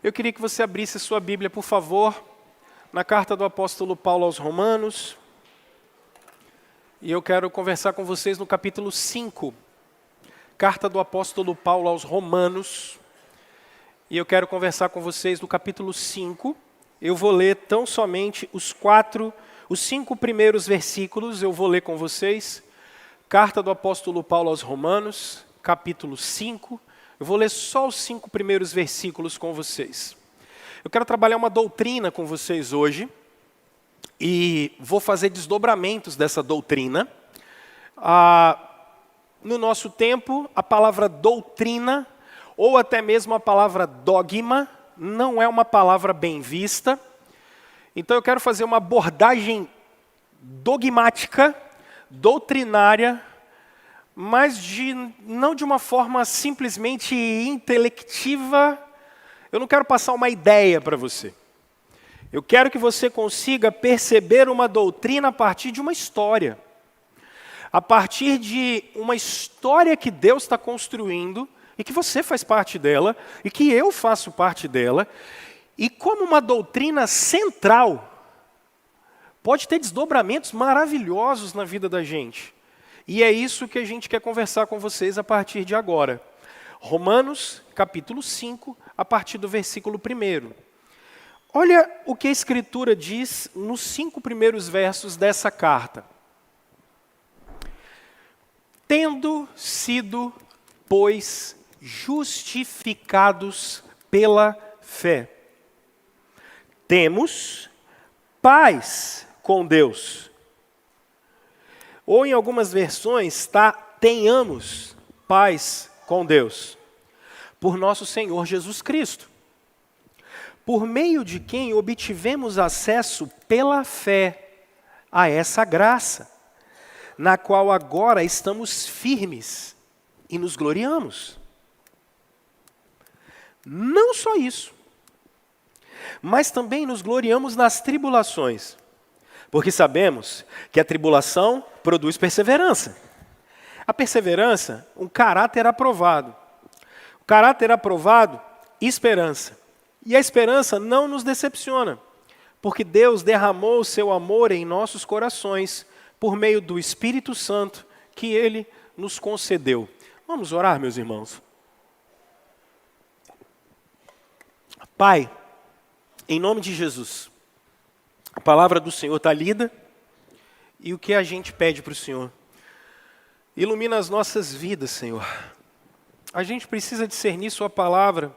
Eu queria que você abrisse a sua Bíblia, por favor, na carta do apóstolo Paulo aos Romanos. E eu quero conversar com vocês no capítulo 5. Carta do apóstolo Paulo aos Romanos. E eu quero conversar com vocês no capítulo 5. Eu vou ler tão somente os 5 primeiros versículos, eu vou ler com vocês. Carta do apóstolo Paulo aos Romanos, capítulo 5. Eu vou ler só os 5 primeiros versículos com vocês. Eu quero trabalhar uma doutrina com vocês hoje e vou fazer desdobramentos dessa doutrina. No nosso tempo, a palavra doutrina, ou até mesmo a palavra dogma, não é uma palavra bem vista. Então eu quero fazer uma abordagem dogmática, doutrinária, mas não de uma forma simplesmente intelectiva. Eu não quero passar uma ideia para você. Eu quero que você consiga perceber uma doutrina a partir de uma história. A partir de uma história que Deus está construindo, e que você faz parte dela, e que eu faço parte dela, e como uma doutrina central, pode ter desdobramentos maravilhosos na vida da gente. E é isso que a gente quer conversar com vocês a partir de agora. Romanos, capítulo 5, a partir do versículo 1. Olha o que a Escritura diz nos 5 primeiros versos dessa carta. Tendo sido, pois, justificados pela fé, temos paz com Deus. Ou em algumas versões está tenhamos paz com Deus, por nosso Senhor Jesus Cristo, por meio de quem obtivemos acesso pela fé a essa graça, na qual agora estamos firmes e nos gloriamos. Não só isso, mas também nos gloriamos nas tribulações, porque sabemos que a tribulação produz perseverança. A perseverança, um caráter aprovado. O caráter aprovado, esperança. E a esperança não nos decepciona, porque Deus derramou o seu amor em nossos corações por meio do Espírito Santo que Ele nos concedeu. Vamos orar, meus irmãos. Pai, em nome de Jesus, a palavra do Senhor está lida, e o que a gente pede para o Senhor? Ilumina as nossas vidas, Senhor. A gente precisa discernir Sua palavra.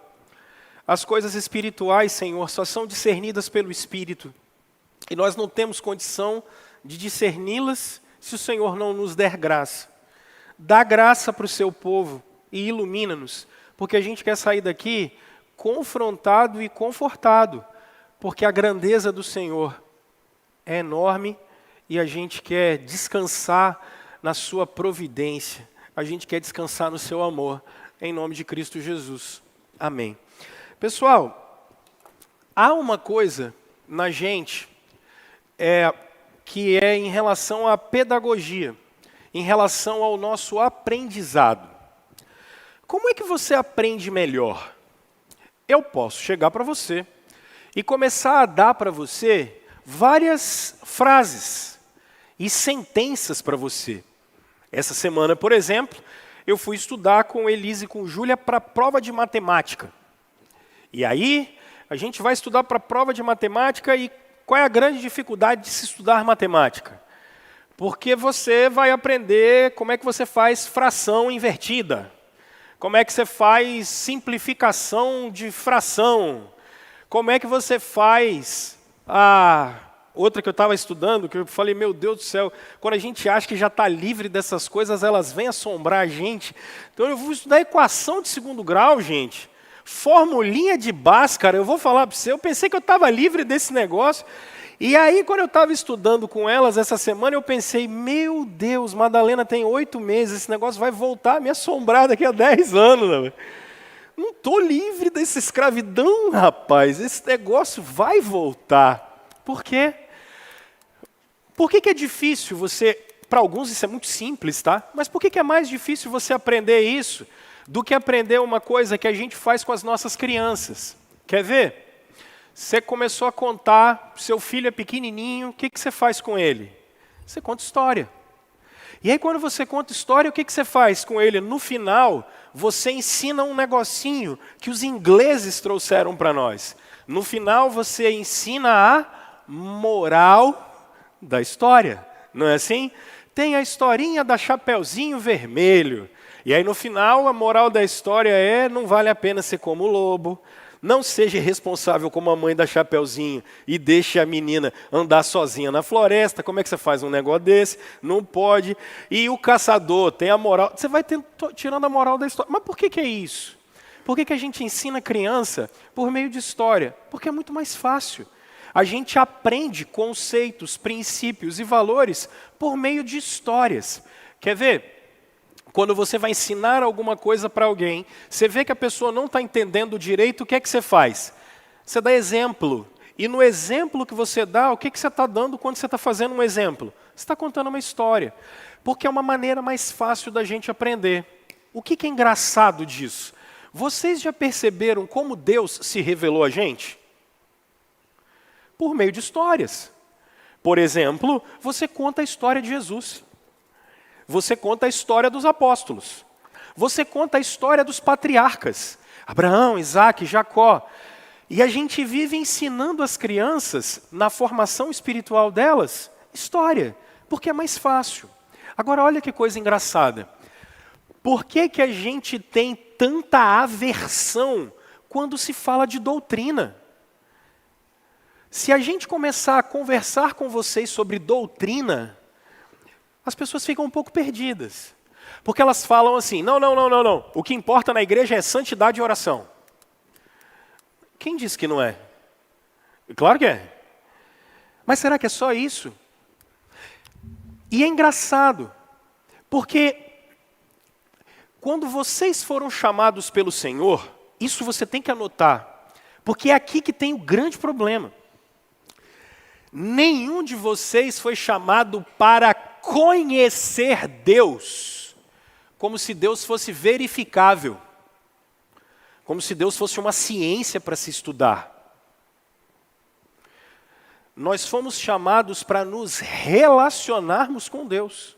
As coisas espirituais, Senhor, só são discernidas pelo Espírito. E nós não temos condição de discerni-las se o Senhor não nos der graça. Dá graça para o Seu povo e ilumina-nos, porque a gente quer sair daqui confrontado e confortado, porque a grandeza do Senhor é enorme e a gente quer descansar na Sua providência. A gente quer descansar no Seu amor, em nome de Cristo Jesus. Amém. Pessoal, há uma coisa na gente que é em relação à pedagogia, em relação ao nosso aprendizado. Como é que você aprende melhor? Eu posso chegar para você e começar a dar para você várias frases e sentenças para você. Essa semana, por exemplo, eu fui estudar com Elise e com Júlia para a prova de matemática. E aí, a gente vai estudar para a prova de matemática e qual é a grande dificuldade de se estudar matemática? Porque você vai aprender como é que você faz fração invertida, como é que você faz simplificação de fração, como é que você faz outra que eu estava estudando, que eu falei, meu Deus do céu, quando a gente acha que já está livre dessas coisas, elas vêm assombrar a gente. Então eu vou estudar equação de segundo grau, gente. Formulinha de Bhaskara, eu vou falar para você, eu pensei que eu estava livre desse negócio. E aí, quando eu estava estudando com elas essa semana, eu pensei, meu Deus, Madalena tem 8 meses, esse negócio vai voltar a me assombrar daqui a 10 anos. Né? Não estou livre dessa escravidão, rapaz, esse negócio vai voltar. Por quê? Por que é difícil você, para alguns isso é muito simples, tá? Mas por que é mais difícil você aprender isso do que aprender uma coisa que a gente faz com as nossas crianças? Quer ver? Você começou a contar, seu filho é pequenininho, o que você faz com ele? Você conta história. E aí quando você conta história, o que você faz com ele? No final, você ensina um negocinho que os ingleses trouxeram para nós. No final, você ensina a moral da história. Não é assim? Tem a historinha da Chapeuzinho Vermelho. E aí no final, a moral da história é: não vale a pena ser como o lobo. Não seja responsável como a mãe da Chapeuzinho e deixe a menina andar sozinha na floresta. Como é que você faz um negócio desse? Não pode. E o caçador tem a moral. Você vai tirando a moral da história. Mas por que é isso? Por que a gente ensina a criança por meio de história? Porque é muito mais fácil. A gente aprende conceitos, princípios e valores por meio de histórias. Quer ver? Quando você vai ensinar alguma coisa para alguém, você vê que a pessoa não está entendendo direito, o que é que você faz? Você dá exemplo. E no exemplo que você dá, o que você está dando quando você está fazendo um exemplo? Você está contando uma história. Porque é uma maneira mais fácil da gente aprender. O que é engraçado disso? Vocês já perceberam como Deus se revelou a gente? Por meio de histórias. Por exemplo, você conta a história de Jesus. Você conta a história dos apóstolos. Você conta a história dos patriarcas. Abraão, Isaac, Jacó. E a gente vive ensinando as crianças, na formação espiritual delas, história. Porque é mais fácil. Agora, olha que coisa engraçada. Por que a gente tem tanta aversão quando se fala de doutrina? Se a gente começar a conversar com vocês sobre doutrina, as pessoas ficam um pouco perdidas. Porque elas falam assim: não. O que importa na igreja é santidade e oração. Quem disse que não é? Claro que é. Mas será que é só isso? E é engraçado, porque quando vocês foram chamados pelo Senhor, isso você tem que anotar, porque é aqui que tem o grande problema. Nenhum de vocês foi chamado para conhecer Deus, como se Deus fosse verificável, como se Deus fosse uma ciência para se estudar. Nós fomos chamados para nos relacionarmos com Deus,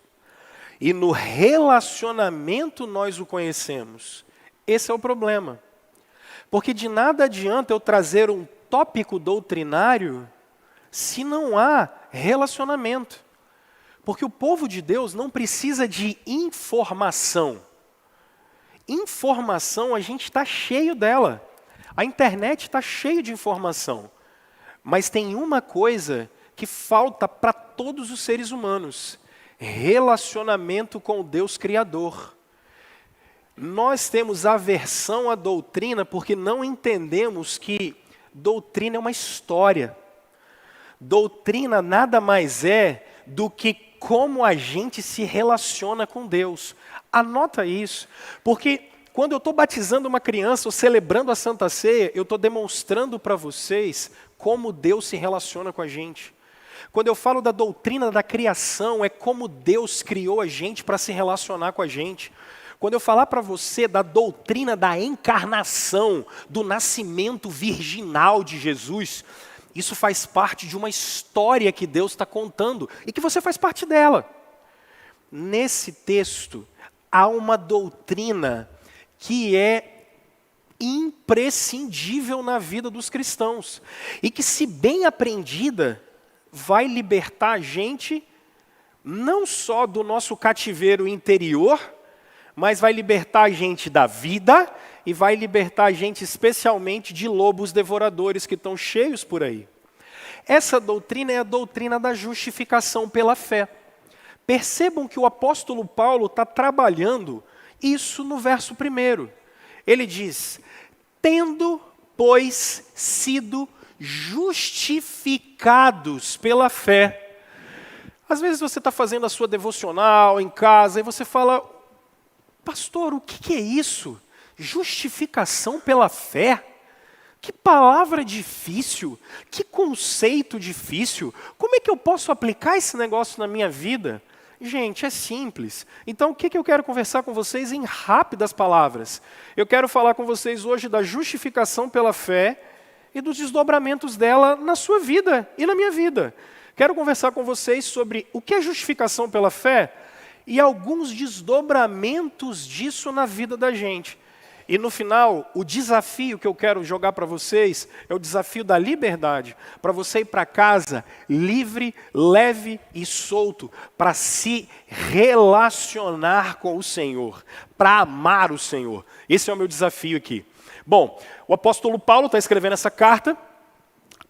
e no relacionamento nós o conhecemos. Esse é o problema, porque de nada adianta eu trazer um tópico doutrinário se não há relacionamento. Porque o povo de Deus não precisa de informação. Informação, a gente está cheio dela. A internet está cheia de informação. Mas tem uma coisa que falta para todos os seres humanos: relacionamento com o Deus Criador. Nós temos aversão à doutrina porque não entendemos que doutrina é uma história. Doutrina nada mais é do que como a gente se relaciona com Deus. Anota isso, porque quando eu estou batizando uma criança ou celebrando a Santa Ceia, eu estou demonstrando para vocês como Deus se relaciona com a gente. Quando eu falo da doutrina da criação, é como Deus criou a gente para se relacionar com a gente. Quando eu falar para você da doutrina da encarnação, do nascimento virginal de Jesus, isso faz parte de uma história que Deus está contando e que você faz parte dela. Nesse texto, há uma doutrina que é imprescindível na vida dos cristãos e que, se bem aprendida, vai libertar a gente não só do nosso cativeiro interior, mas vai libertar a gente da vida e vai libertar a gente especialmente de lobos devoradores que estão cheios por aí. Essa doutrina é a doutrina da justificação pela fé. Percebam que o apóstolo Paulo está trabalhando isso no verso 1. Ele diz: tendo, pois, sido justificados pela fé. Às vezes você está fazendo a sua devocional em casa e você fala: pastor, o que é isso? Justificação pela fé? Que palavra difícil, que conceito difícil. Como é que eu posso aplicar esse negócio na minha vida? Gente, é simples. Então, o que eu quero conversar com vocês em rápidas palavras? Eu quero falar com vocês hoje da justificação pela fé e dos desdobramentos dela na sua vida e na minha vida. Quero conversar com vocês sobre o que é justificação pela fé e alguns desdobramentos disso na vida da gente. E no final, o desafio que eu quero jogar para vocês é o desafio da liberdade, para você ir para casa livre, leve e solto, para se relacionar com o Senhor, para amar o Senhor. Esse é o meu desafio aqui. Bom, o apóstolo Paulo está escrevendo essa carta.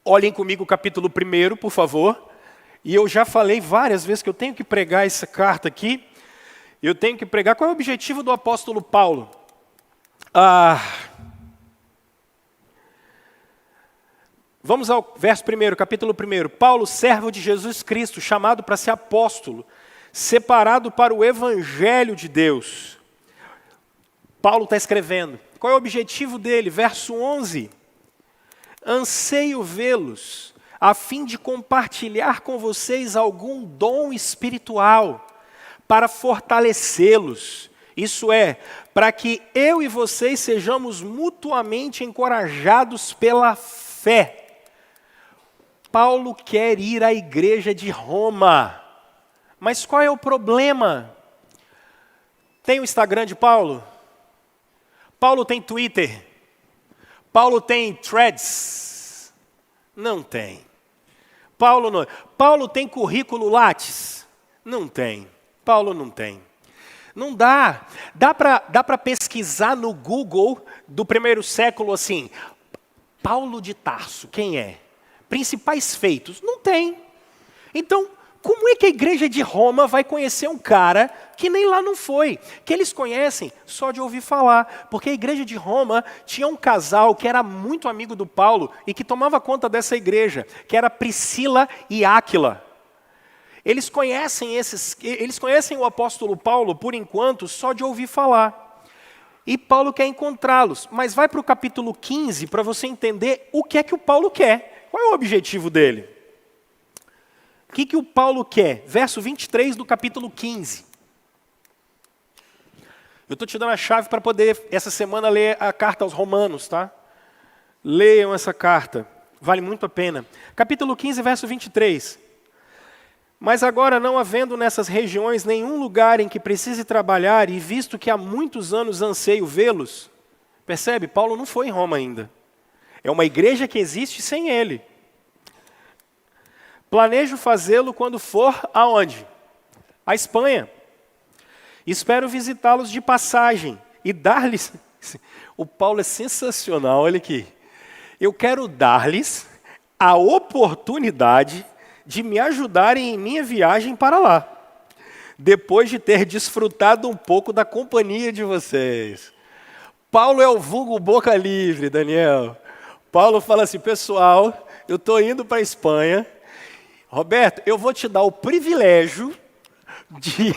Olhem comigo o capítulo 1, por favor. E eu já falei várias vezes que eu tenho que pregar essa carta aqui. Eu tenho que pregar. Qual é o objetivo do apóstolo Paulo? Vamos ao verso 1, capítulo 1. Paulo, servo de Jesus Cristo, chamado para ser apóstolo, separado para o evangelho de Deus. Paulo está escrevendo. Qual é o objetivo dele? Verso 11. Anseio vê-los, a fim de compartilhar com vocês algum dom espiritual, para fortalecê-los. Isso é, para que eu e vocês sejamos mutuamente encorajados pela fé. Paulo quer ir à igreja de Roma. Mas qual é o problema? Tem o Instagram de Paulo? Paulo tem Twitter? Paulo tem Threads? Não tem. Paulo tem currículo Lattes? Não tem. Paulo não tem. Não dá. Dá para pesquisar no Google do primeiro século assim, Paulo de Tarso, quem é? Principais feitos? Não tem. Então, como é que a igreja de Roma vai conhecer um cara que nem lá não foi? Que eles conhecem só de ouvir falar. Porque a igreja de Roma tinha um casal que era muito amigo do Paulo e que tomava conta dessa igreja, que era Priscila e Áquila. Eles conhecem o apóstolo Paulo, por enquanto, só de ouvir falar. E Paulo quer encontrá-los. Mas vai para o capítulo 15 para você entender o que é que o Paulo quer. Qual é o objetivo dele? O que o Paulo quer? Verso 23 do capítulo 15. Eu estou te dando a chave para poder, essa semana, ler a carta aos Romanos, tá? Leiam essa carta. Vale muito a pena. Capítulo 15, verso 23. Mas agora, não havendo nessas regiões nenhum lugar em que precise trabalhar, e visto que há muitos anos anseio vê-los, percebe? Paulo não foi em Roma ainda. É uma igreja que existe sem ele. Planejo fazê-lo quando for aonde? À Espanha. Espero visitá-los de passagem e dar-lhes... O Paulo é sensacional, olha aqui. Eu quero dar-lhes a oportunidade de me ajudarem em minha viagem para lá, depois de ter desfrutado um pouco da companhia de vocês. Paulo é o vulgo boca livre, Daniel. Paulo fala assim, pessoal, eu estou indo para a Espanha. Roberto, eu vou te dar o privilégio de...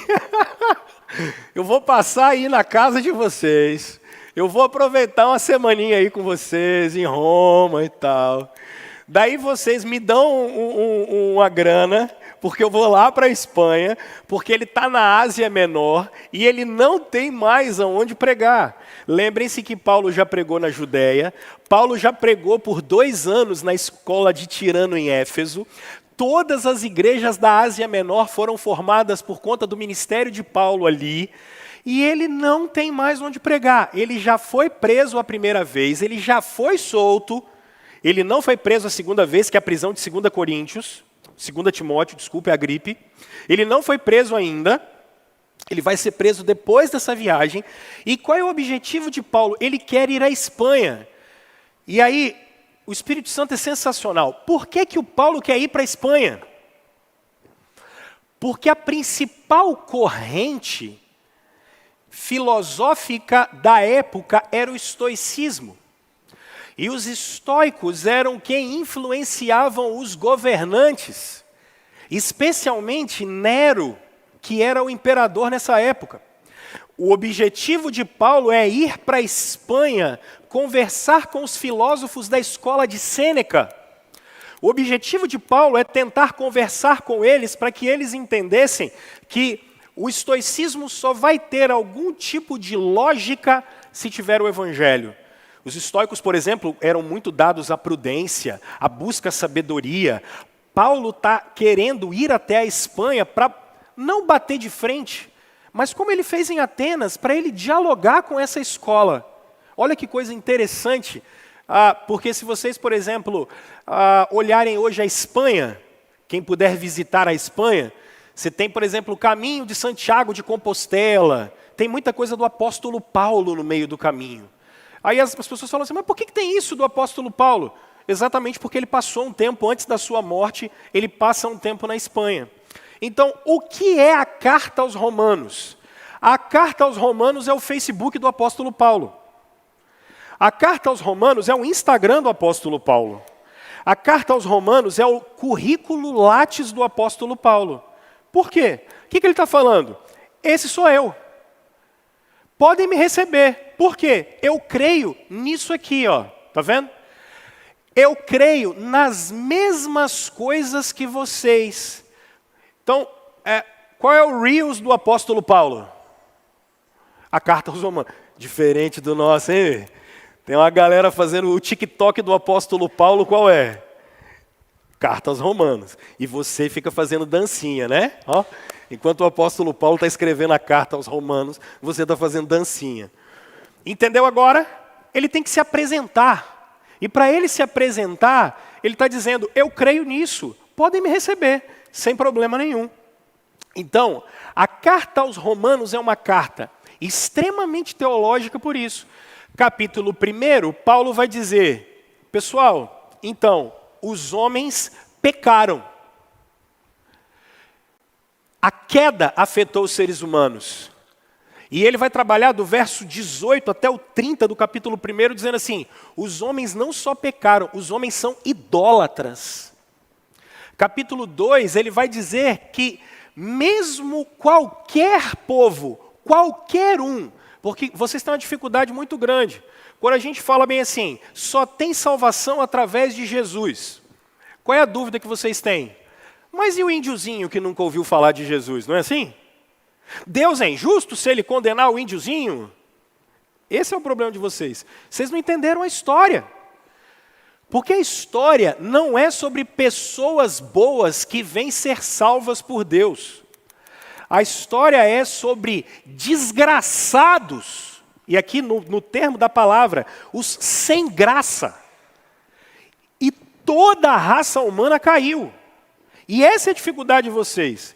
eu vou passar aí na casa de vocês. Eu vou aproveitar uma semaninha aí com vocês, em Roma e tal. Daí vocês me dão uma grana, porque eu vou lá para a Espanha, porque ele está na Ásia Menor e ele não tem mais aonde pregar. Lembrem-se que Paulo já pregou na Judéia, Paulo já pregou por 2 anos na escola de Tirano em Éfeso. Todas as igrejas da Ásia Menor foram formadas por conta do ministério de Paulo ali. E ele não tem mais onde pregar. Ele já foi preso a primeira vez, ele já foi solto. Ele não foi preso a segunda vez, que é a prisão de 2 Coríntios, 2 Timóteo, desculpe, a gripe. Ele não foi preso ainda, ele vai ser preso depois dessa viagem. E qual é o objetivo de Paulo? Ele quer ir à Espanha. E aí, o Espírito Santo é sensacional. Por que o Paulo quer ir para a Espanha? Porque a principal corrente filosófica da época era o estoicismo. E os estoicos eram quem influenciavam os governantes, especialmente Nero, que era o imperador nessa época. O objetivo de Paulo é ir para a Espanha, conversar com os filósofos da escola de Sêneca. O objetivo de Paulo é tentar conversar com eles para que eles entendessem que o estoicismo só vai ter algum tipo de lógica se tiver o evangelho. Os estoicos, por exemplo, eram muito dados à prudência, à busca à sabedoria. Paulo está querendo ir até a Espanha para não bater de frente, mas como ele fez em Atenas, para ele dialogar com essa escola. Olha que coisa interessante, porque se vocês, por exemplo, olharem hoje a Espanha, quem puder visitar a Espanha, você tem, por exemplo, o caminho de Santiago de Compostela, tem muita coisa do apóstolo Paulo no meio do caminho. Aí as pessoas falam assim, mas por que tem isso do apóstolo Paulo? Exatamente porque ele passou um tempo antes da sua morte, ele passa um tempo na Espanha. Então, o que é a carta aos Romanos? A carta aos Romanos é o Facebook do apóstolo Paulo. A carta aos Romanos é o Instagram do apóstolo Paulo. A carta aos Romanos é o currículo Lattes do apóstolo Paulo. Por quê? O que ele está falando? Esse sou eu. Podem me receber. Por quê? Eu creio nisso aqui, ó. Tá vendo? Eu creio nas mesmas coisas que vocês. Então, qual é o Reels do apóstolo Paulo? A carta aos Romanos. Diferente do nosso, hein? Tem uma galera fazendo o TikTok do apóstolo Paulo, qual é? Carta aos Romanos. E você fica fazendo dancinha, né? Ó, enquanto o apóstolo Paulo está escrevendo a carta aos Romanos, você está fazendo dancinha. Entendeu agora? Ele tem que se apresentar. E para ele se apresentar, ele está dizendo, eu creio nisso, podem me receber, sem problema nenhum. Então, a carta aos Romanos é uma carta extremamente teológica por isso. Capítulo 1, Paulo vai dizer, pessoal, então, os homens pecaram. A queda afetou os seres humanos. E ele vai trabalhar do verso 18 até o 30 do capítulo 1, dizendo assim, os homens não só pecaram, os homens são idólatras. Capítulo 2, ele vai dizer que mesmo qualquer povo, qualquer um, porque vocês têm uma dificuldade muito grande. Quando a gente fala bem assim, só tem salvação através de Jesus. Qual é a dúvida que vocês têm? Mas e o índiozinho que nunca ouviu falar de Jesus, não é assim? Deus é injusto se ele condenar o índiozinho? Esse é o problema de vocês. Vocês não entenderam a história. Porque a história não é sobre pessoas boas que vêm ser salvas por Deus. A história é sobre desgraçados, e aqui no termo da palavra, os sem graça. E toda a raça humana caiu. E essa é a dificuldade de vocês.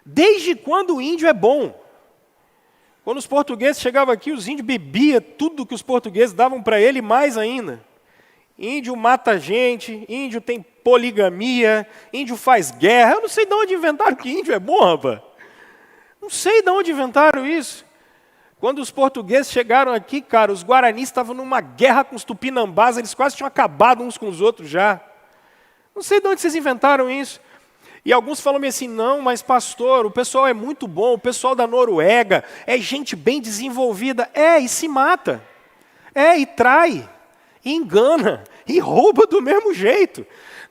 Desde quando o índio é bom? Quando os portugueses chegavam aqui, os índios bebiam tudo que os portugueses davam para ele, mais ainda. Índio mata gente, índio tem poligamia, índio faz guerra. Eu não sei de onde inventaram que índio é bom, rapaz. Não sei de onde inventaram isso. Quando os portugueses chegaram aqui, cara, os guaranis estavam numa guerra com os tupinambás, eles quase tinham acabado uns com os outros já. Não sei de onde vocês inventaram isso. E alguns falam assim, não, mas pastor, o pessoal é muito bom, o pessoal da Noruega é gente bem desenvolvida. E se mata. E trai, e engana, e rouba do mesmo jeito.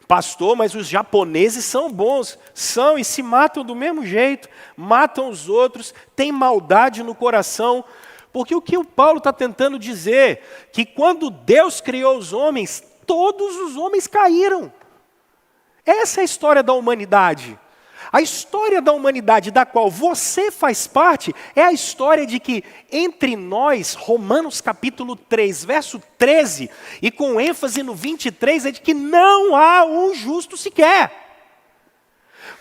Pastor, mas os japoneses são bons, são e se matam do mesmo jeito, matam os outros, têm maldade no coração, porque o que o Paulo está tentando dizer, que quando Deus criou os homens, todos os homens caíram. Essa é a história da humanidade. A história da humanidade da qual você faz parte é a história de que entre nós, Romanos capítulo 3, verso 13, e com ênfase no 23, é de que não há um justo sequer.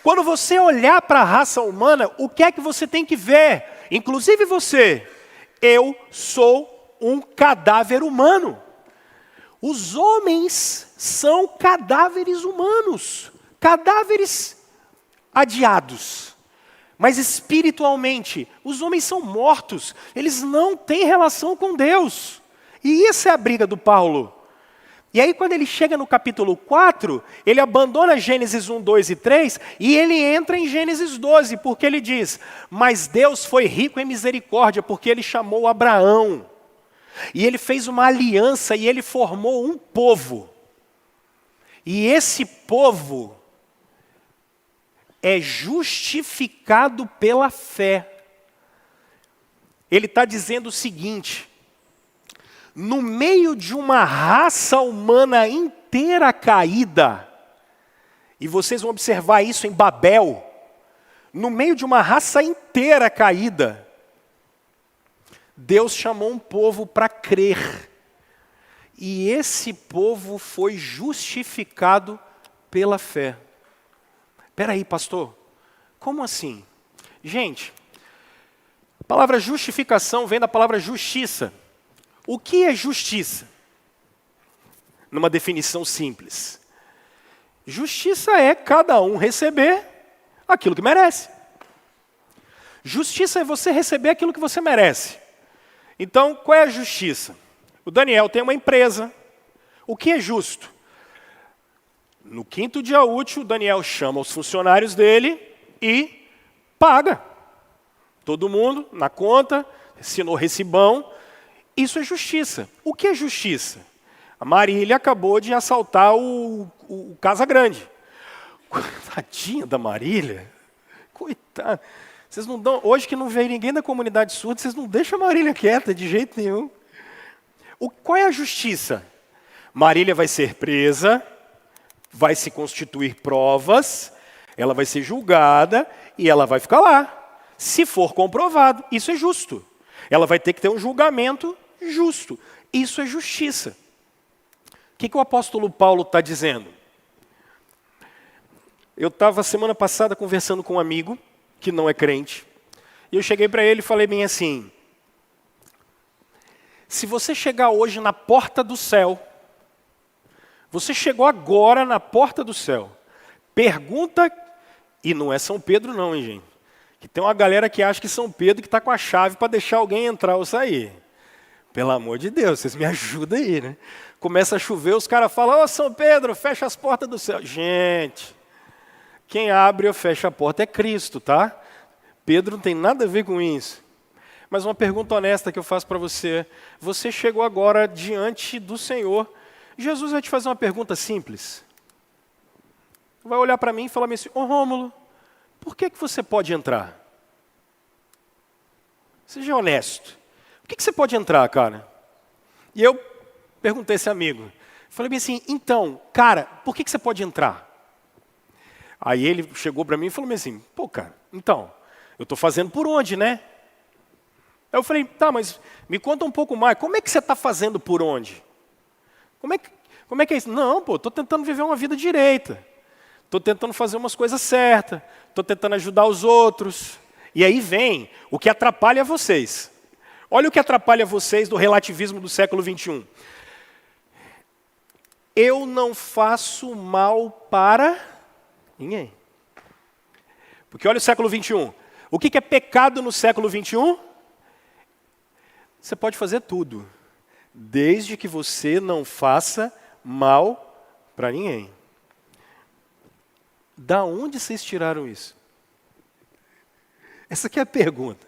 Quando você olhar para a raça humana, o que é que você tem que ver? Inclusive você, eu sou um cadáver humano. Os homens são cadáveres humanos, cadáveres adiados. Mas espiritualmente, os homens são mortos, eles não têm relação com Deus. E essa é a briga do Paulo. E aí quando ele chega no capítulo 4, ele abandona Gênesis 1, 2 e 3, e ele entra em Gênesis 12, porque ele diz, mas Deus foi rico em misericórdia, porque ele chamou Abraão. E ele fez uma aliança e ele formou um povo. E esse povo é justificado pela fé. Ele está dizendo o seguinte, no meio de uma raça humana inteira caída, e vocês vão observar isso em Babel, no meio de uma raça inteira caída, Deus chamou um povo para crer. E esse povo foi justificado pela fé. Espera aí, pastor, como assim? Gente, a palavra justificação vem da palavra justiça. O que é justiça? Numa definição simples. Justiça é cada um receber aquilo que merece. Justiça é você receber aquilo que você merece. Então, qual é a justiça? O Daniel tem uma empresa. O que é justo? No 5º dia útil, o Daniel chama os funcionários dele e paga. Todo mundo na conta, assinou recibão. Isso é justiça. O que é justiça? A Marília acabou de assaltar o Casa Grande. Tadinha da Marília. Coitada. Vocês não dão, hoje que não veio ninguém da comunidade surda, vocês não deixam a Marília quieta de jeito nenhum. Qual é a justiça? Marília vai ser presa, vai se constituir provas, ela vai ser julgada e ela vai ficar lá. Se for comprovado, isso é justo. Ela vai ter que ter um julgamento justo. Isso é justiça. O que o apóstolo Paulo está dizendo? Eu estava semana passada conversando com um amigo que não é crente, e eu cheguei para ele e falei bem assim: se você chegar hoje na porta do céu, você chegou agora na porta do céu, pergunta, e não é São Pedro não, hein, gente? Que tem uma galera que acha que São Pedro que está com a chave para deixar alguém entrar ou sair. Pelo amor de Deus, vocês me ajudam aí, né? Começa a chover, os caras falam: ô São Pedro, fecha as portas do céu. Gente, quem abre ou fecha a porta é Cristo, tá? Pedro não tem nada a ver com isso. Mas uma pergunta honesta que eu faço para você: você chegou agora diante do Senhor, Jesus vai te fazer uma pergunta simples. Vai olhar para mim e falar assim: ô Rômulo, por que você pode entrar? Seja honesto. Por que você pode entrar, cara? E eu perguntei a esse amigo. Falei bem assim: então, cara, por que você pode entrar? Aí ele chegou para mim e falou assim: pô, cara, então, eu estou fazendo por onde, né? Aí eu falei: tá, mas me conta um pouco mais. Como é que você está fazendo por onde? Como é que é isso? Não, pô, estou tentando viver uma vida direita. Estou tentando fazer umas coisas certas. Estou tentando ajudar os outros. E aí vem o que atrapalha vocês. Olha o que atrapalha vocês do relativismo do século 21. Eu não faço mal para ninguém. Porque olha o século 21. O que é pecado no século 21? Você pode fazer tudo, desde que você não faça mal para ninguém. Da onde vocês tiraram isso? Essa aqui é a pergunta.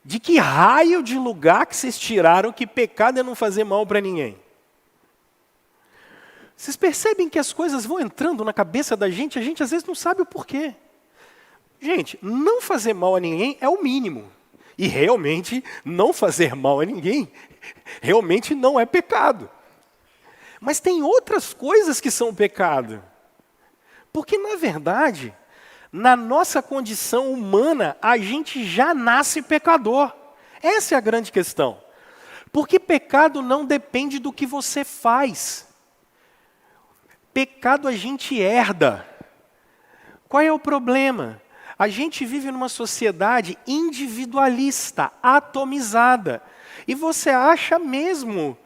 De que raio de lugar que vocês tiraram que pecado é não fazer mal para ninguém? Vocês percebem que as coisas vão entrando na cabeça da gente, a gente às vezes não sabe o porquê. Gente, não fazer mal a ninguém é o mínimo. E realmente, não fazer mal a ninguém, realmente não é pecado. Mas tem outras coisas que são pecado. Porque, na verdade, na nossa condição humana, a gente já nasce pecador. Essa é a grande questão. Porque pecado não depende do que você faz. Pecado a gente herda. Qual é o problema? A gente vive numa sociedade individualista, atomizada. E você acha mesmo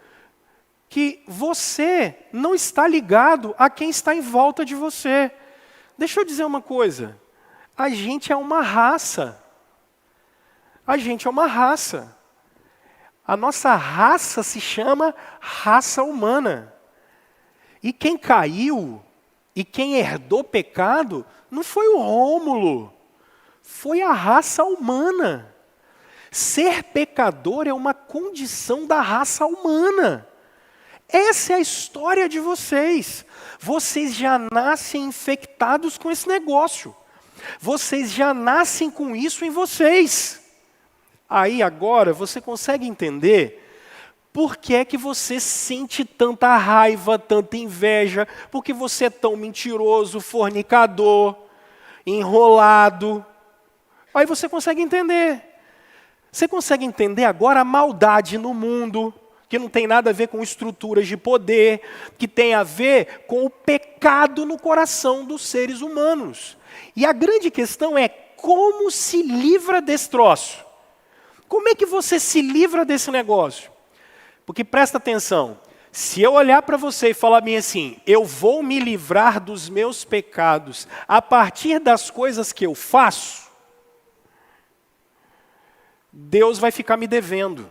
que você não está ligado a quem está em volta de você. Deixa eu dizer uma coisa. A gente é uma raça. A gente é uma raça. A nossa raça se chama raça humana. E quem caiu e quem herdou pecado não foi o Rômulo. Foi a raça humana. Ser pecador é uma condição da raça humana. Essa é a história de vocês. Vocês já nascem infectados com esse negócio. Vocês já nascem com isso em vocês. Aí agora você consegue entender Por que é que você sente tanta raiva, tanta inveja? Porque você é tão mentiroso, fornicador, enrolado. Aí você consegue entender. Você consegue entender agora a maldade no mundo, que não tem nada a ver com estruturas de poder, que tem a ver com o pecado no coração dos seres humanos. E a grande questão é como se livra desse troço? Como é que você se livra desse negócio? Porque presta atenção, se eu olhar para você e falar bem assim, eu vou me livrar dos meus pecados a partir das coisas que eu faço, Deus vai ficar me devendo.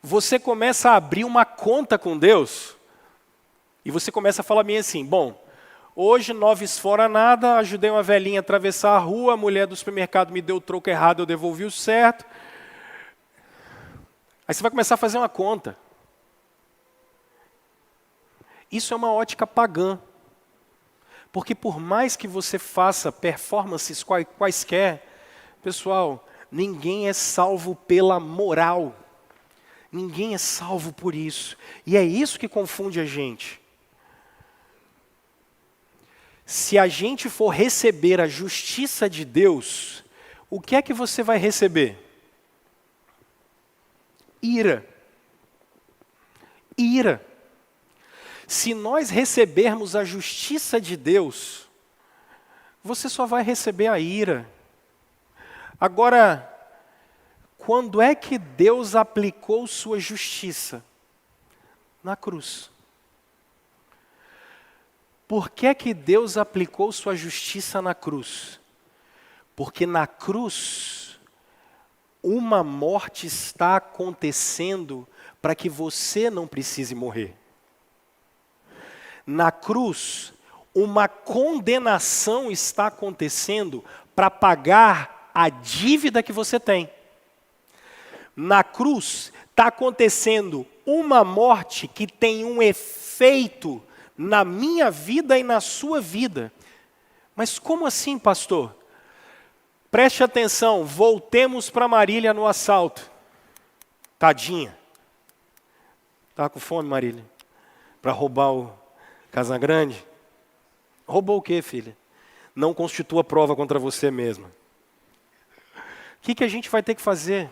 Você começa a abrir uma conta com Deus e você começa a falar bem assim, bom, hoje 9 fora nada, ajudei uma velhinha a atravessar a rua, a mulher do supermercado me deu o troco errado, eu devolvi o certo. Aí você vai começar a fazer uma conta. Isso é uma ótica pagã. Porque por mais que você faça performances quaisquer, pessoal, ninguém é salvo pela moral. Ninguém é salvo por isso. E é isso que confunde a gente. Se a gente for receber a justiça de Deus, o que é que você vai receber? Ira. Ira. Se nós recebermos a justiça de Deus, você só vai receber a ira. Agora, quando é que Deus aplicou sua justiça? Na cruz. Por que é que Deus aplicou sua justiça na cruz? Porque na cruz, uma morte está acontecendo para que você não precise morrer. Na cruz, uma condenação está acontecendo para pagar a dívida que você tem. Na cruz, está acontecendo uma morte que tem um efeito na minha vida e na sua vida. Mas como assim, pastor? Preste atenção, voltemos para Marília no assalto. Tadinha. Tá com fome, Marília? Para roubar o Casagrande? Roubou o quê, filha? Não constitua prova contra você mesma. O que a gente vai ter que fazer?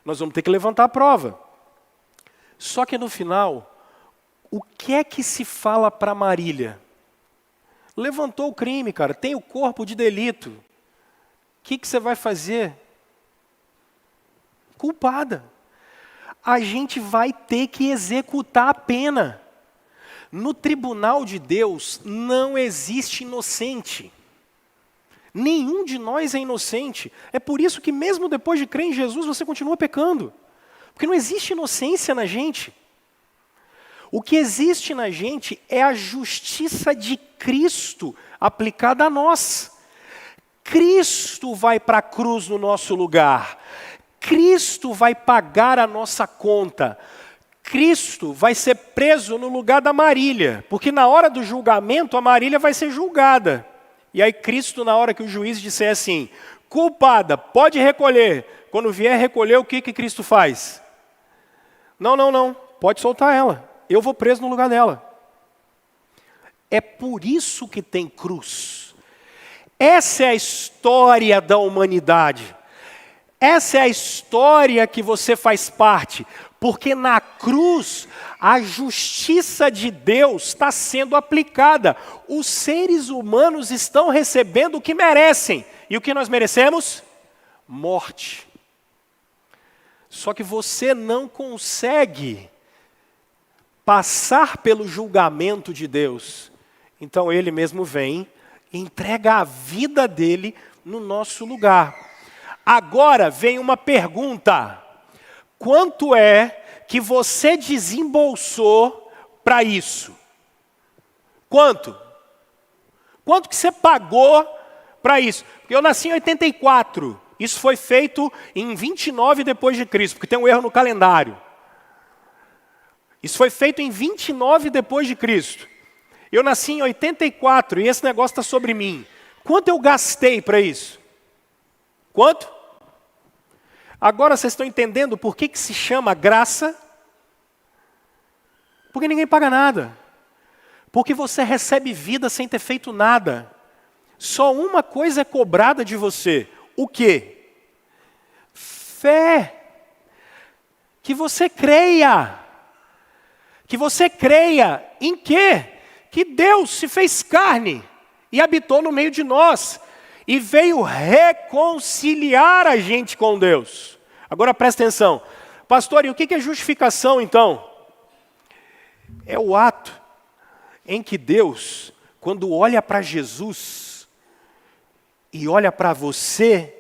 Nós vamos ter que levantar a prova. Só que no final, o que é que se fala para Marília? Levantou o crime, cara, tem o corpo de delito. O que você vai fazer? Culpada. A gente vai ter que executar a pena. No tribunal de Deus não existe inocente. Nenhum de nós é inocente. É por isso que mesmo depois de crer em Jesus, você continua pecando. Porque não existe inocência na gente. O que existe na gente é a justiça de Cristo aplicada a nós. Cristo vai para a cruz no nosso lugar. Cristo vai pagar a nossa conta. Cristo vai ser preso no lugar da Marília. Porque na hora do julgamento, a Marília vai ser julgada. E aí Cristo, na hora que o juiz disser assim, culpada, pode recolher. Quando vier recolher, o que Cristo faz? Não, pode soltar ela. Eu vou preso no lugar dela. É por isso que tem cruz. Essa é a história da humanidade. Essa é a história que você faz parte. Porque na cruz, a justiça de Deus está sendo aplicada. Os seres humanos estão recebendo o que merecem. E o que nós merecemos? Morte. Só que você não consegue passar pelo julgamento de Deus. Então Ele mesmo vem e entrega a vida dele no nosso lugar. Agora vem uma pergunta. Quanto é que você desembolsou para isso? Quanto? Quanto que você pagou para isso? Porque eu nasci em 84. Isso foi feito em 29 depois de Cristo, porque tem um erro no calendário. Isso foi feito em 29 depois de Cristo. Eu nasci em 84 e esse negócio está sobre mim. Quanto eu gastei para isso? Quanto? Agora vocês estão entendendo por que se chama graça? Porque ninguém paga nada. Porque você recebe vida sem ter feito nada. Só uma coisa é cobrada de você. O quê? Fé. Que você creia. Que você creia em quê? Que Deus se fez carne e habitou no meio de nós. E veio reconciliar a gente com Deus. Agora presta atenção. Pastor, e o que é justificação então? É o ato em que Deus, quando olha para Jesus e olha para você,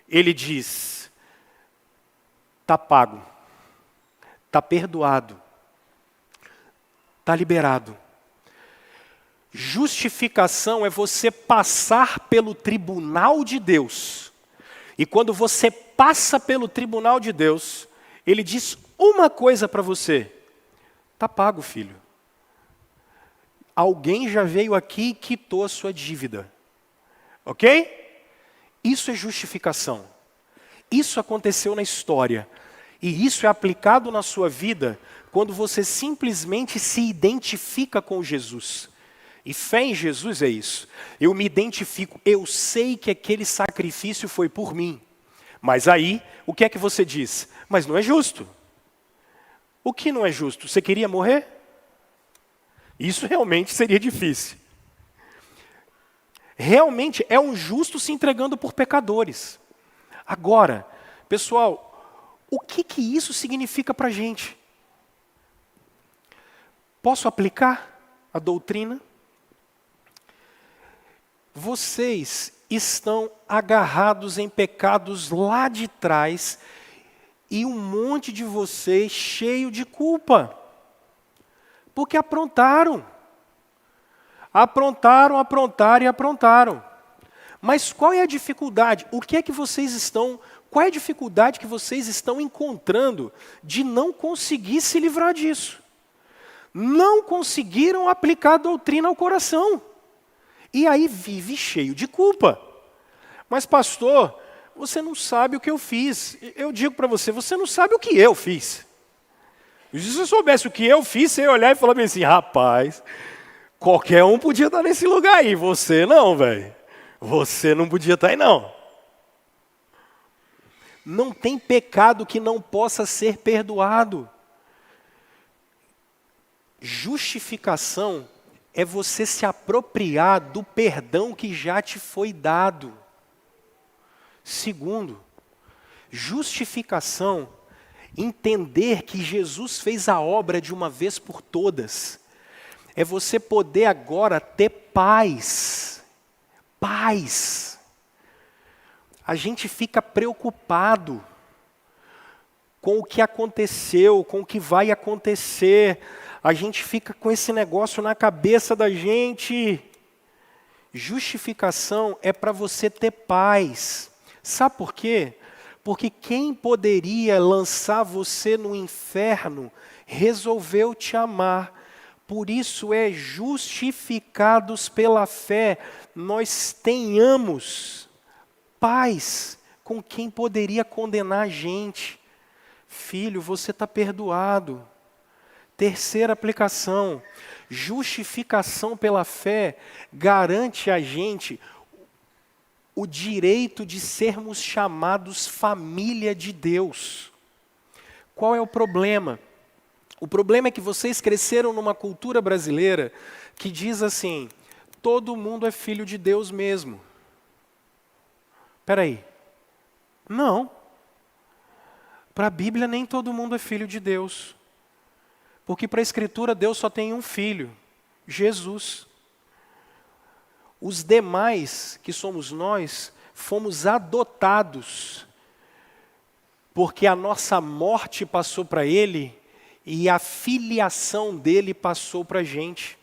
Ele diz, está pago, está perdoado, está liberado. Justificação é você passar pelo tribunal de Deus. E quando você passa pelo tribunal de Deus, Ele diz uma coisa para você. Está pago, filho. Alguém já veio aqui e quitou a sua dívida. Ok? Isso é justificação. Isso aconteceu na história. E isso é aplicado na sua vida quando você simplesmente se identifica com Jesus. E fé em Jesus é isso. Eu me identifico, eu sei que aquele sacrifício foi por mim. Mas aí, o que é que você diz? Mas não é justo. O que não é justo? Você queria morrer? Isso realmente seria difícil. Realmente é um justo se entregando por pecadores. Agora, pessoal, o que isso significa para a gente? Posso aplicar a doutrina? Vocês estão agarrados em pecados lá de trás e um monte de vocês cheio de culpa. Porque aprontaram. Aprontaram e aprontaram. Mas qual é a dificuldade? O que é que vocês estão... Qual é a dificuldade que vocês estão encontrando de não conseguir se livrar disso? Não conseguiram aplicar a doutrina ao coração. E aí vive cheio de culpa. Mas pastor, você não sabe o que eu fiz. Eu digo para você, você não sabe o que eu fiz. Se você soubesse o que eu fiz, você ia olhar e falar assim, rapaz, qualquer um podia estar nesse lugar aí, você não, velho. Você não podia estar aí, não. Não tem pecado que não possa ser perdoado. Justificação é você se apropriar do perdão que já te foi dado. Segundo, justificação, entender que Jesus fez a obra de uma vez por todas. É você poder agora ter paz. Paz. A gente fica preocupado com o que aconteceu, com o que vai acontecer. A gente fica com esse negócio na cabeça da gente. Justificação é para você ter paz. Sabe por quê? Porque quem poderia lançar você no inferno resolveu te amar. Por isso é justificados pela fé. Nós tenhamos paz com quem poderia condenar a gente. Filho, você está perdoado. Terceira aplicação, justificação pela fé garante a gente o direito de sermos chamados família de Deus. Qual é o problema? O problema é que vocês cresceram numa cultura brasileira que diz assim, todo mundo é filho de Deus mesmo. Espera aí. Não. Para a Bíblia nem todo mundo é filho de Deus. Porque para a Escritura Deus só tem um filho, Jesus. Os demais, que somos nós, fomos adotados, porque a nossa morte passou para Ele e a filiação dele passou para a gente.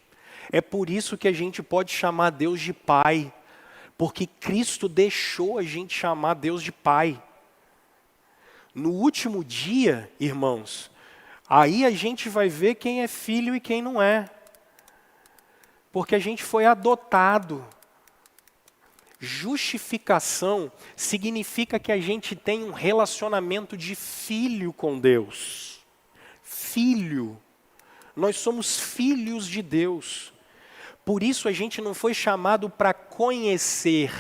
É por isso que a gente pode chamar Deus de Pai, porque Cristo deixou a gente chamar Deus de Pai. No último dia, irmãos, aí a gente vai ver quem é filho e quem não é. Porque a gente foi adotado. Justificação significa que a gente tem um relacionamento de filho com Deus. Filho. Nós somos filhos de Deus. Por isso a gente não foi chamado para conhecer,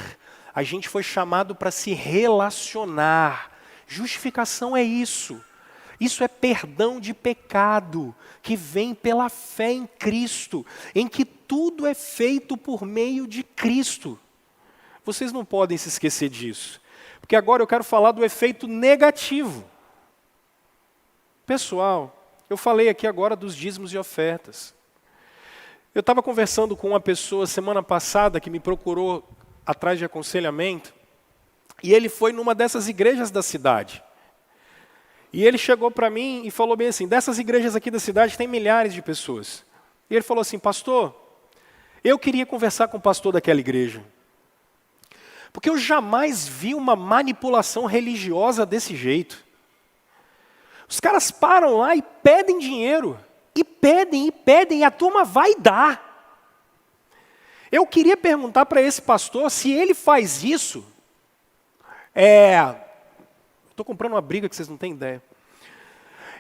a gente foi chamado para se relacionar. Justificação é isso. Isso é perdão de pecado, que vem pela fé em Cristo, em que tudo é feito por meio de Cristo. Vocês não podem se esquecer disso, porque agora eu quero falar do efeito negativo. Pessoal, eu falei aqui agora dos dízimos e ofertas. Eu estava conversando com uma pessoa semana passada que me procurou atrás de aconselhamento, e ele foi numa dessas igrejas da cidade. E ele chegou para mim e falou bem assim, dessas igrejas aqui da cidade tem milhares de pessoas. E ele falou assim, pastor, eu queria conversar com o pastor daquela igreja. Porque eu jamais vi uma manipulação religiosa desse jeito. Os caras param lá e pedem dinheiro. E pedem, e a turma vai dar. Eu queria perguntar para esse pastor se ele faz isso. Estou comprando uma briga que vocês não têm ideia.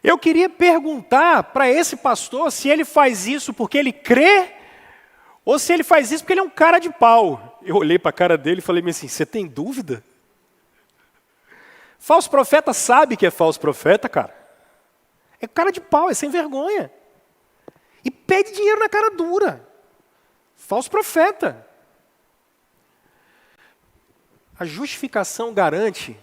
Eu queria perguntar para esse pastor se ele faz isso porque ele crê ou se ele faz isso porque ele é um cara de pau. Eu olhei para a cara dele e falei assim, você tem dúvida? Falso profeta sabe que é falso profeta, cara. É cara de pau, é sem vergonha. E pede dinheiro na cara dura. Falso profeta. A justificação garante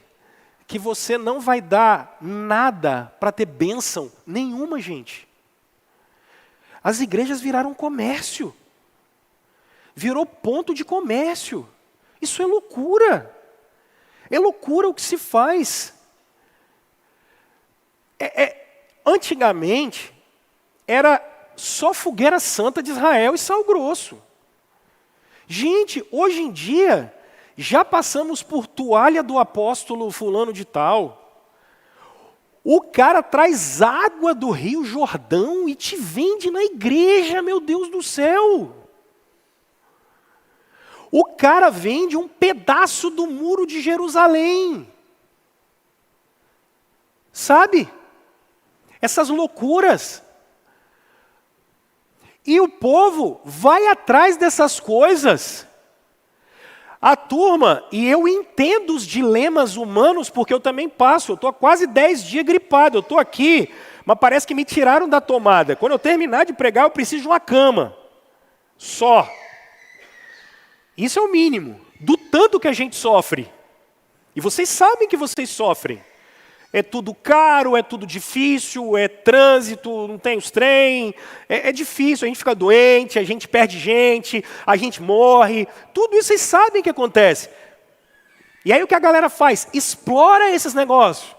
que você não vai dar nada para ter bênção nenhuma, gente. As igrejas viraram comércio. Virou ponto de comércio. Isso é loucura. É loucura o que se faz. Antigamente, era só fogueira santa de Israel e sal grosso. Gente, hoje em dia, já passamos por toalha do apóstolo fulano de tal. O cara traz água do Rio Jordão e te vende na igreja, meu Deus do céu. O cara vende um pedaço do muro de Jerusalém. Sabe? Essas loucuras. E o povo vai atrás dessas coisas. A turma, e eu entendo os dilemas humanos, porque eu também passo, eu estou há quase 10 dias gripado, eu estou aqui, mas parece que me tiraram da tomada. Quando eu terminar de pregar, eu preciso de uma cama. Só. Isso é o mínimo, do tanto que a gente sofre. E vocês sabem que vocês sofrem. É tudo caro, é tudo difícil, é trânsito, não tem os trem, é difícil, a gente fica doente, a gente perde gente, a gente morre, tudo isso vocês sabem que acontece. E aí o que a galera faz? Explora esses negócios.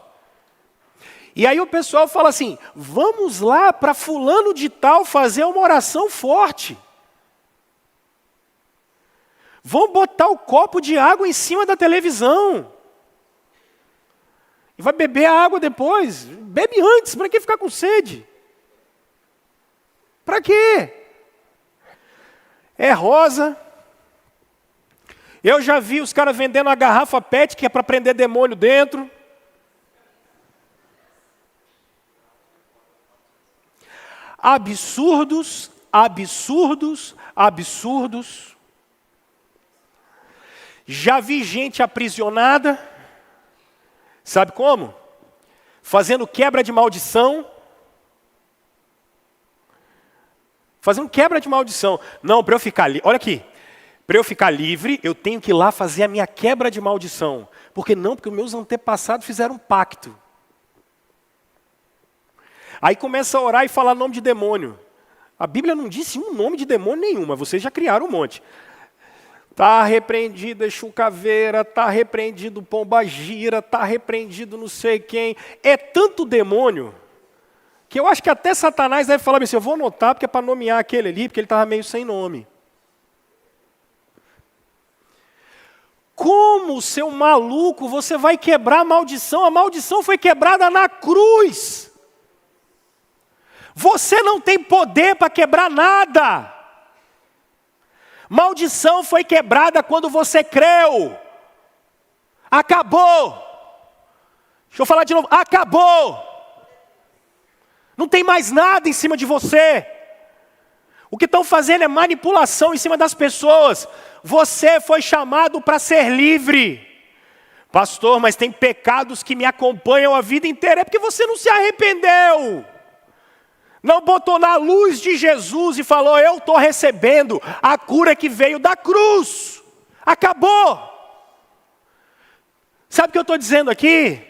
E aí o pessoal fala assim, vamos lá para fulano de tal fazer uma oração forte. Vão botar o copo de água em cima da televisão. E vai beber a água depois. Bebe antes, para que ficar com sede? Para quê? É rosa. Eu já vi os caras vendendo a garrafa PET, que é para prender demônio dentro. Absurdos, absurdos, absurdos. Já vi gente aprisionada. Sabe como? Fazendo quebra de maldição. Fazendo quebra de maldição. Não, para eu ficar livre, olha aqui. Para eu ficar livre, eu tenho que ir lá fazer a minha quebra de maldição. Por que não? Porque os meus antepassados fizeram um pacto. Aí começa a orar e falar nome de demônio. A Bíblia não disse um nome de demônio nenhum, mas vocês já criaram um monte. Está repreendido Exu Caveira, está repreendido Pombagira, está repreendido não sei quem. É tanto demônio que eu acho que até Satanás deve falar assim, eu vou anotar porque é para nomear aquele ali, porque ele estava meio sem nome. Como, seu maluco, você vai quebrar a maldição? A maldição foi quebrada na cruz. Você não tem poder para quebrar nada. Maldição foi quebrada quando você creu. Acabou. Deixa eu falar de novo. Acabou. Não tem mais nada em cima de você. O que estão fazendo é manipulação em cima das pessoas. Você foi chamado para ser livre. Pastor, mas tem pecados que me acompanham a vida inteira. É porque você não se arrependeu. Não botou na luz de Jesus e falou, eu estou recebendo a cura que veio da cruz. Acabou. Sabe o que eu estou dizendo aqui?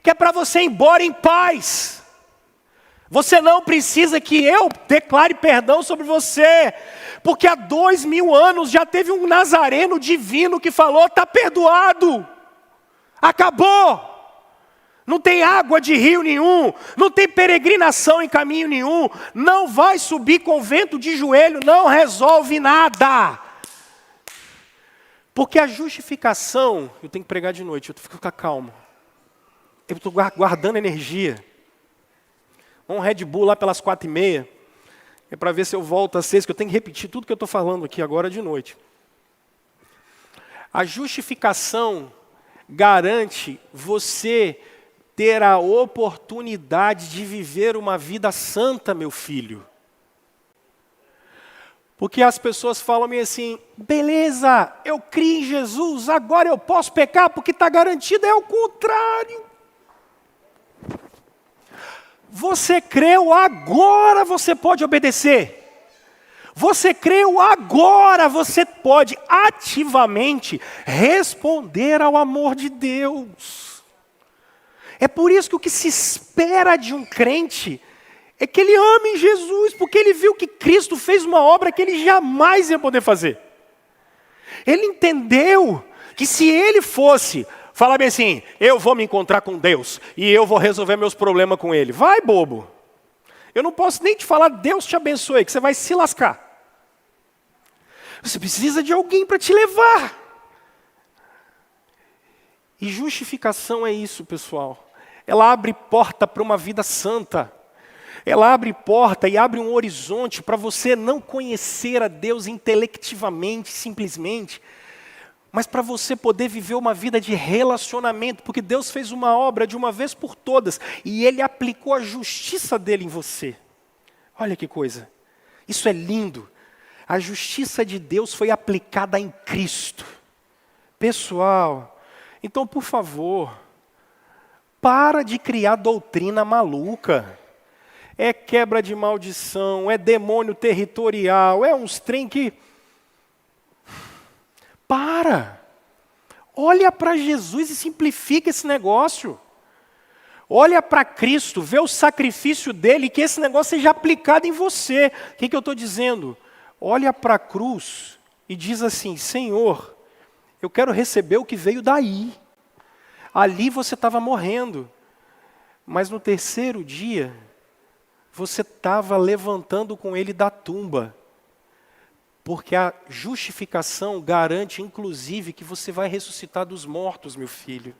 Que é para você ir embora em paz. Você não precisa que eu declare perdão sobre você. Porque há 2000 anos já teve um nazareno divino que falou, está perdoado. Acabou. Não tem água de rio nenhum, não tem peregrinação em caminho nenhum, não vai subir convento de joelho, não resolve nada. Porque a justificação, eu tenho que pregar de noite, eu tenho que ficar calmo. Eu estou guardando energia. Um Red Bull lá pelas 4h30, é para ver se eu volto às 6, que eu tenho que repetir tudo que eu estou falando aqui agora de noite. A justificação garante você ter a oportunidade de viver uma vida santa, meu filho. Porque as pessoas falam meio assim, beleza, eu criei em Jesus, agora eu posso pecar porque está garantido, é o contrário. Você creu, agora você pode obedecer. Você creu, agora você pode ativamente responder ao amor de Deus. É por isso que o que se espera de um crente é que ele ame Jesus, porque ele viu que Cristo fez uma obra que ele jamais ia poder fazer. Ele entendeu que se ele fosse falar bem assim, eu vou me encontrar com Deus e eu vou resolver meus problemas com Ele. Vai, bobo. Eu não posso nem te falar, Deus te abençoe, que você vai se lascar. Você precisa de alguém para te levar. E justificação é isso, pessoal. Ela abre porta para uma vida santa. Ela abre porta e abre um horizonte para você não conhecer a Deus intelectivamente, simplesmente, mas para você poder viver uma vida de relacionamento, porque Deus fez uma obra de uma vez por todas, e Ele aplicou a justiça dele em você. Olha que coisa, isso é lindo. A justiça de Deus foi aplicada em Cristo. Pessoal, então por favor, para de criar doutrina maluca. É quebra de maldição, é demônio territorial, é uns trem que... Para! Olha para Jesus e simplifica esse negócio. Olha para Cristo, vê o sacrifício dele e que esse negócio seja aplicado em você. O que eu estou dizendo? Olha para a cruz e diz assim, Senhor, eu quero receber o que veio daí. Ali você estava morrendo, mas no terceiro dia, você estava levantando com ele da tumba. Porque a justificação garante, inclusive, que você vai ressuscitar dos mortos, meu filho.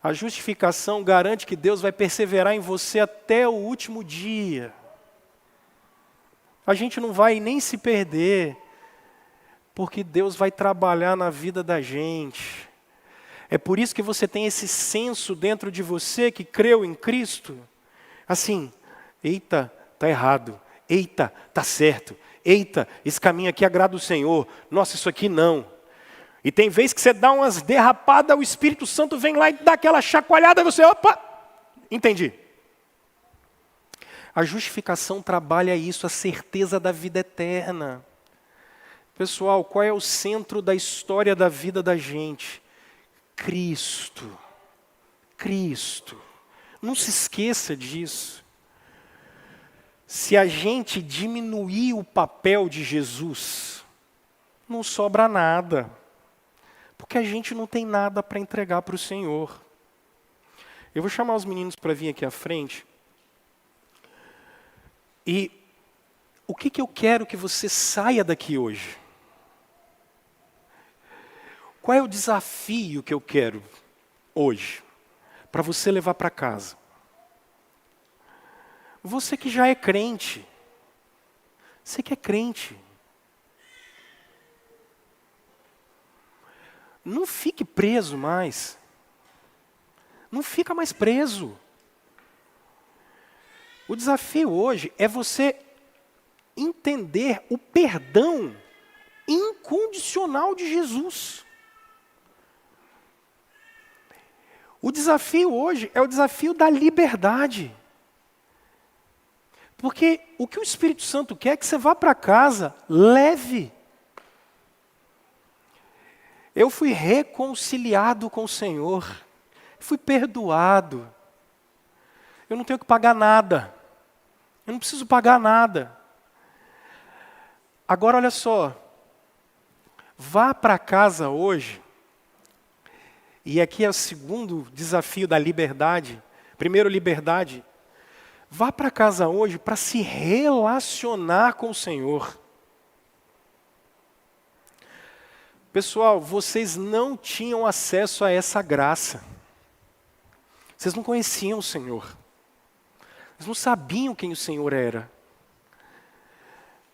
A justificação garante que Deus vai perseverar em você até o último dia. A gente não vai nem se perder, porque Deus vai trabalhar na vida da gente. É por isso que você tem esse senso dentro de você que creu em Cristo. Assim, eita, está errado. Eita, está certo. Eita, esse caminho aqui agrada o Senhor. Nossa, isso aqui não. E tem vezes que você dá umas derrapadas, o Espírito Santo vem lá e dá aquela chacoalhada, e você, opa, entendi. A justificação trabalha isso, a certeza da vida eterna. Pessoal, qual é o centro da história da vida da gente? Cristo. Cristo. Não se esqueça disso. Se a gente diminuir o papel de Jesus, não sobra nada. Porque a gente não tem nada para entregar para o Senhor. Eu vou chamar os meninos para vir aqui à frente. E o que eu quero que você saia daqui hoje? Qual é o desafio que eu quero hoje? Para você levar para casa. Você que já é crente. Você que é crente. Não fique preso mais. Não fica mais preso. O desafio hoje é você entender o perdão incondicional de Jesus. O desafio hoje é o desafio da liberdade. Porque o que o Espírito Santo quer é que você vá para casa leve. Eu fui reconciliado com o Senhor. Fui perdoado. Eu não tenho que pagar nada. Eu não preciso pagar nada. Agora olha só. Vá para casa hoje. E aqui é o segundo desafio da liberdade. Primeiro, liberdade. Vá para casa hoje para se relacionar com o Senhor. Pessoal, vocês não tinham acesso a essa graça. Vocês não conheciam o Senhor. Vocês não sabiam quem o Senhor era.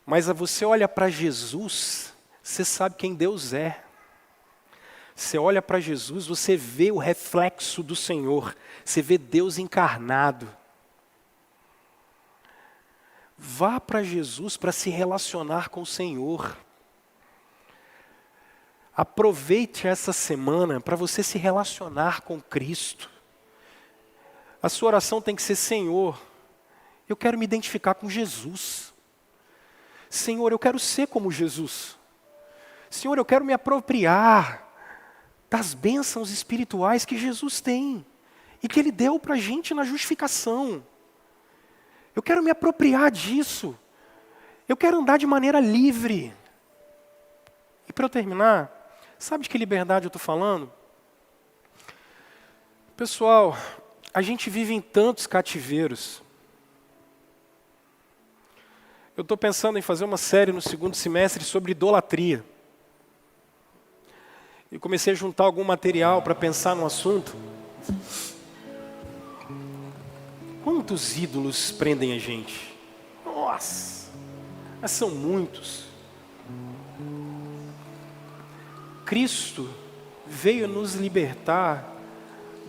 Mas você olha para Jesus, você sabe quem Deus é. Você olha para Jesus, você vê o reflexo do Senhor. Você vê Deus encarnado. Vá para Jesus para se relacionar com o Senhor. Aproveite essa semana para você se relacionar com Cristo. A sua oração tem que ser: Senhor, eu quero me identificar com Jesus. Senhor, eu quero ser como Jesus. Senhor, eu quero me apropriar das bênçãos espirituais que Jesus tem e que Ele deu para a gente na justificação. Eu quero me apropriar disso. Eu quero andar de maneira livre. E para eu terminar, sabe de que liberdade eu estou falando? Pessoal, a gente vive em tantos cativeiros. Eu estou pensando em fazer uma série no segundo semestre sobre idolatria. E comecei a juntar algum material para pensar no assunto. Quantos ídolos prendem a gente? Nossa, mas são muitos. Cristo veio nos libertar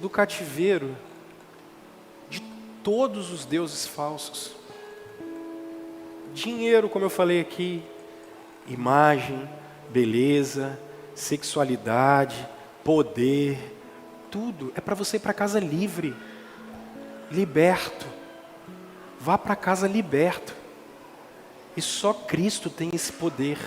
do cativeiro de todos os deuses falsos. Dinheiro, como eu falei aqui, imagem, beleza, sexualidade, poder, tudo é para você ir para casa livre, liberto. Vá para casa liberto. E só Cristo tem esse poder.